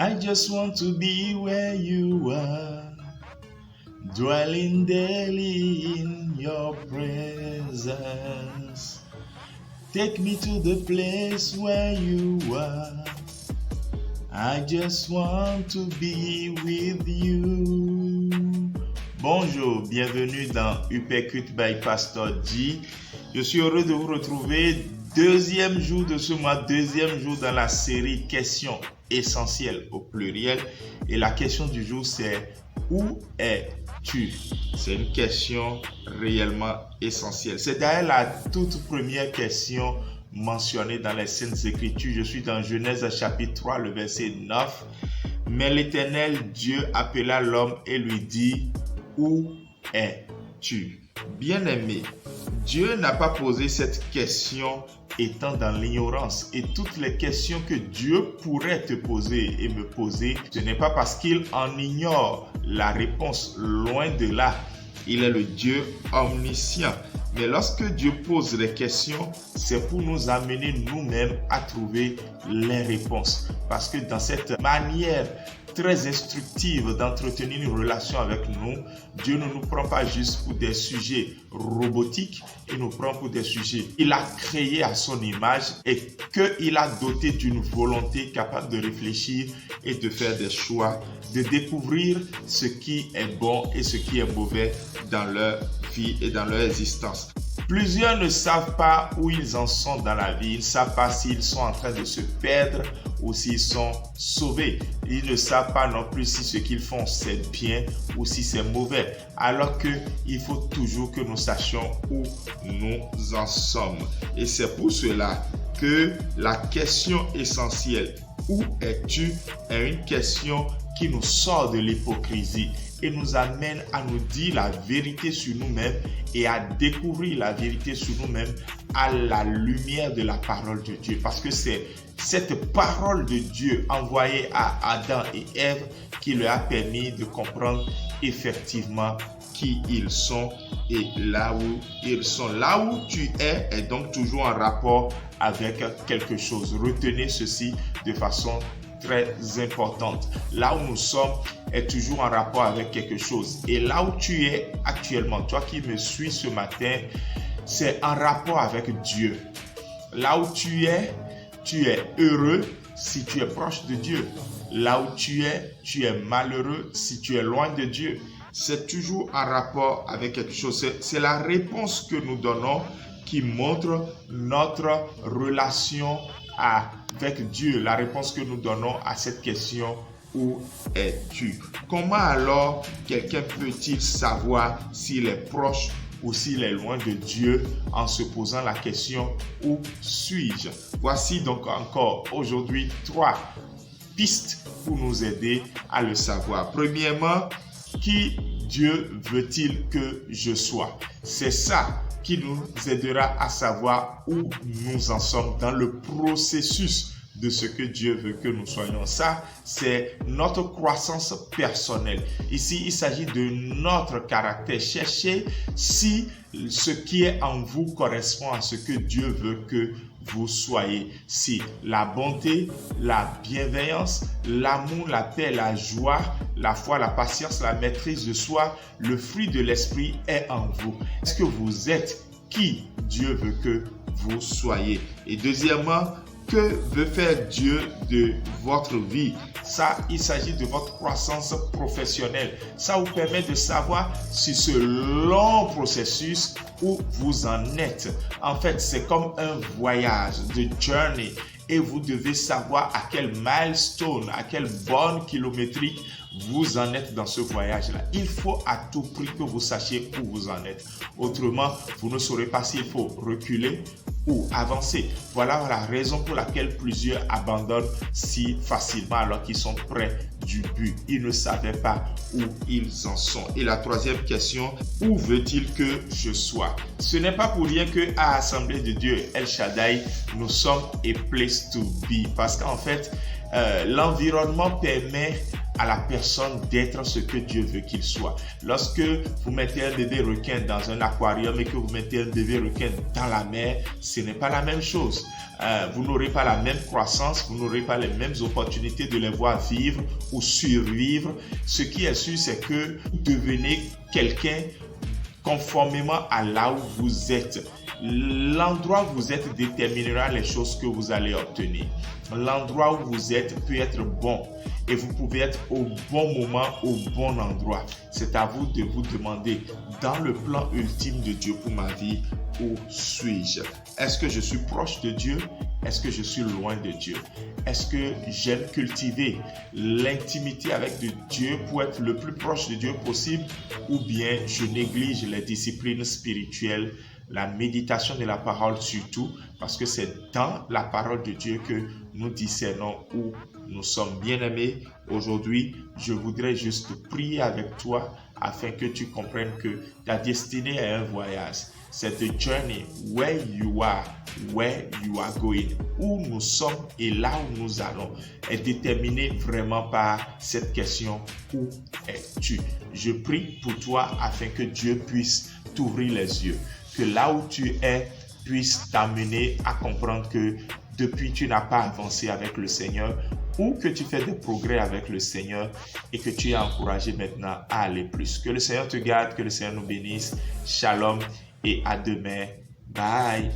I just want to be where you are, dwelling daily in your presence. Take me to the place where you are. I just want to be with you. Bonjour, bienvenue dans Uppercut by Pastor G. Je suis heureux de vous retrouver. Deuxième jour de ce mois, deuxième jour dans la série Questions essentielles au pluriel. Et la question du jour, c'est où es-tu? C'est une question réellement essentielle. C'est d'ailleurs la toute première question mentionnée dans les Saintes Écritures. Je suis dans Genèse chapitre 3, le verset 9. Mais l'Éternel Dieu appela l'homme et lui dit, où es-tu? Bien-aimé, Dieu n'a pas posé cette question étant dans l'ignorance. Et toutes les questions que Dieu pourrait te poser et me poser, ce n'est pas parce qu'il en ignore la réponse, loin de là. Il est le Dieu omniscient. Mais lorsque Dieu pose les questions, c'est pour nous amener nous-mêmes à trouver les réponses. Parce que dans cette manière très instructive d'entretenir une relation avec nous, Dieu ne nous prend pas juste pour des sujets robotiques, il nous prend pour des sujets qu'il a créés à son image et qu'il a doté d'une volonté capable de réfléchir et de faire des choix, de découvrir ce qui est bon et ce qui est mauvais dans leur vie et dans leur existence. Plusieurs ne savent pas où ils en sont dans la vie. Ils ne savent pas s'ils sont en train de se perdre ou s'ils sont sauvés. Ils ne savent pas non plus si ce qu'ils font c'est bien ou si c'est mauvais. Alors qu'il faut toujours que nous sachions où nous en sommes. Et c'est pour cela que la question essentielle, où es-tu, est une question qui nous sort de l'hypocrisie et nous amène à nous dire la vérité sur nous-mêmes et à découvrir la vérité sur nous-mêmes à la lumière de la parole de Dieu. Parce que c'est cette parole de Dieu envoyée à Adam et Ève qui leur a permis de comprendre effectivement qui ils sont et là où ils sont. Là où tu es est donc toujours en rapport avec quelque chose. Retenez ceci de façon très importante. Là où nous sommes est toujours en rapport avec quelque chose. Et là où tu es actuellement, toi qui me suis ce matin, c'est en rapport avec Dieu. Là où tu es heureux si tu es proche de Dieu. Là où tu es malheureux si tu es loin de Dieu. C'est toujours en rapport avec quelque chose. C'est la réponse que nous donnons qui montre notre relation avec Dieu, la réponse que nous donnons à cette question, où es-tu? Comment alors quelqu'un peut-il savoir s'il est proche ou s'il est loin de Dieu en se posant la question, où suis-je? Voici donc encore aujourd'hui 3 pistes pour nous aider à le savoir. Premièrement, qui Dieu veut-il que je sois? C'est ça qui nous aidera à savoir où nous en sommes dans le processus de ce que Dieu veut que nous soyons. Ça, c'est notre croissance personnelle. Ici, il s'agit de notre caractère. Cherchez si ce qui est en vous correspond à ce que Dieu veut que vous soyez. Si la bonté, la bienveillance, l'amour, la paix, la joie, la foi, la patience, la maîtrise de soi, le fruit de l'esprit est en vous. Est-ce que vous êtes qui Dieu veut que vous soyez? Et deuxièmement, que veut faire Dieu de votre vie? Ça, il s'agit de votre croissance professionnelle. Ça vous permet de savoir si ce long processus où vous en êtes. En fait, c'est comme un voyage, de journey. Et vous devez savoir à quel milestone, à quelle borne kilométrique vous en êtes dans ce voyage-là. Il faut à tout prix que vous sachiez où vous en êtes. Autrement, vous ne saurez pas s'il faut reculer ou avancer. Voilà la raison pour laquelle plusieurs abandonnent si facilement alors qu'ils sont près du but. Ils ne savaient pas où ils en sont. Et la troisième question, où veut-il que je sois? Ce n'est pas pour rien que à Assemblée de Dieu, El Shaddai, nous sommes a place to be. Parce qu'en fait, l'environnement permet à la personne d'être ce que Dieu veut qu'il soit. Lorsque vous mettez un bébé requin dans un aquarium et que vous mettez un bébé requin dans la mer, ce n'est pas la même chose. Vous n'aurez pas la même croissance, vous n'aurez pas les mêmes opportunités de les voir vivre ou survivre. Ce qui est sûr, c'est que vous devenez quelqu'un conformément à là où vous êtes. L'endroit où vous êtes déterminera les choses que vous allez obtenir. L'endroit où vous êtes peut être bon et vous pouvez être au bon moment, au bon endroit. C'est à vous de vous demander, dans le plan ultime de Dieu pour ma vie, où suis-je? Est-ce que je suis proche de Dieu? Est-ce que je suis loin de Dieu? Est-ce que j'aime cultiver l'intimité avec Dieu pour être le plus proche de Dieu possible? Ou bien je néglige les disciplines spirituelles, la méditation de la parole surtout, parce que c'est dans la parole de Dieu que nous discernons où nous sommes bien-aimés. Aujourd'hui, je voudrais juste prier avec toi afin que tu comprennes que ta destinée est un voyage. C'est the journey where you are going. Où nous sommes et là où nous allons est déterminé vraiment par cette question: où es-tu? Je prie pour toi afin que Dieu puisse t'ouvrir les yeux, que là où tu es puisse t'amener à comprendre que depuis tu n'as pas avancé avec le Seigneur ou que tu fais des progrès avec le Seigneur et que tu es encouragé maintenant à aller plus. Que le Seigneur te garde, que le Seigneur nous bénisse. Shalom et à demain. Bye.